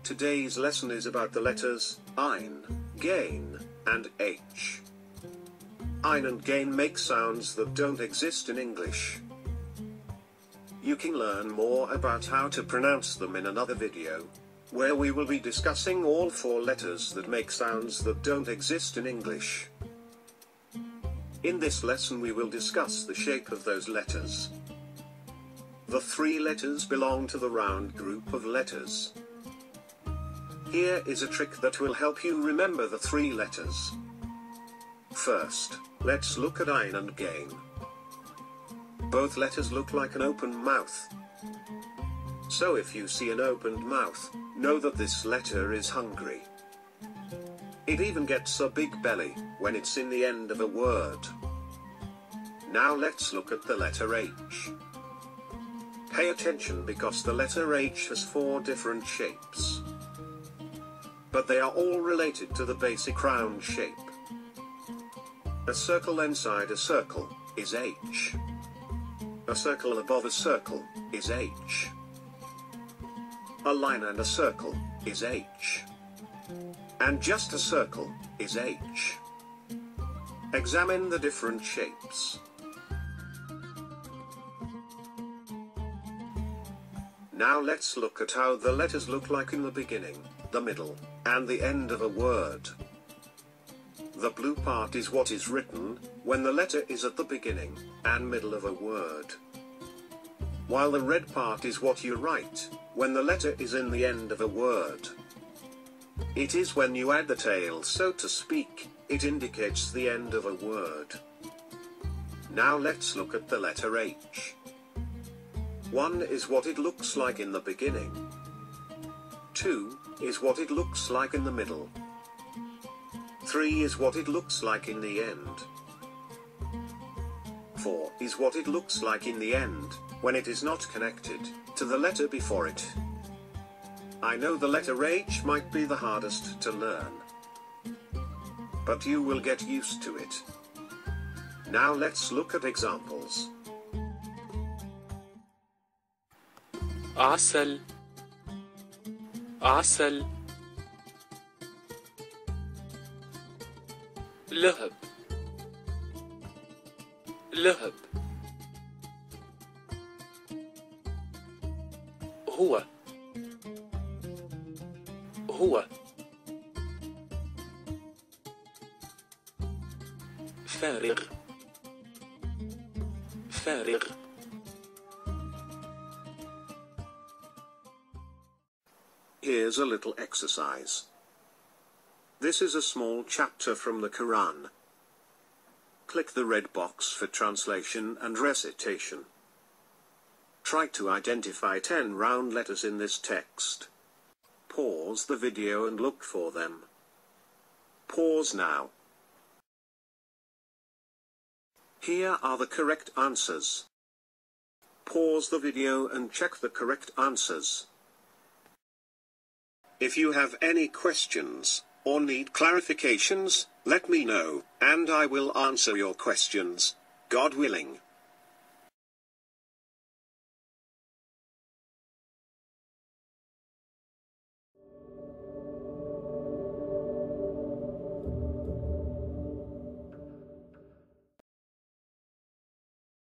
Today's lesson is about the letters Ayn, Gh, and H. Ayn and Gh make sounds that don't exist in English. You can learn more about how to pronounce them in another video, where we will be discussing all 4 letters that make sounds that don't exist in English. In this lesson we will discuss the shape of those letters. The 3 letters belong to the round group of letters. Here is a trick that will help you remember the 3 letters. First, let's look at Ayn and Gh. Both letters look like an open mouth. So if you see an opened mouth, know that this letter is hungry. It even gets a big belly when it's in the end of a word. Now let's look at the letter H. Pay attention because the letter H has 4 different shapes. But they are all related to the basic round shape. A circle inside a circle is H. A circle above a circle is H. A line and a circle is H. And just a circle is H. Examine the different shapes. Now let's look at how the letters look like in the beginning, the middle, and the end of a word. The blue part is what is written when the letter is at the beginning and middle of a word. While the red part is what you write when the letter is in the end of a word. It is when you add the tail, so to speak, it indicates the end of a word. Now let's look at the letter H. 1 is what it looks like in the beginning. 2 is what it looks like in the middle. 3 is what it looks like in the end. 4 is what it looks like in the end, when it is not connected to the letter before it. I know the letter H might be the hardest to learn, but you will get used to it. Now let's look at examples. عسل عسل لهب لهب هو هو فارغ فارغ Here's a little exercise. This is a small chapter from the Qur'an. Click the red box for translation and recitation. Try to identify 10 round letters in this text. Pause the video and look for them. Pause now. Here are the correct answers. Pause the video and check the correct answers. If you have any questions or need clarifications, let me know, and I will answer your questions, God willing.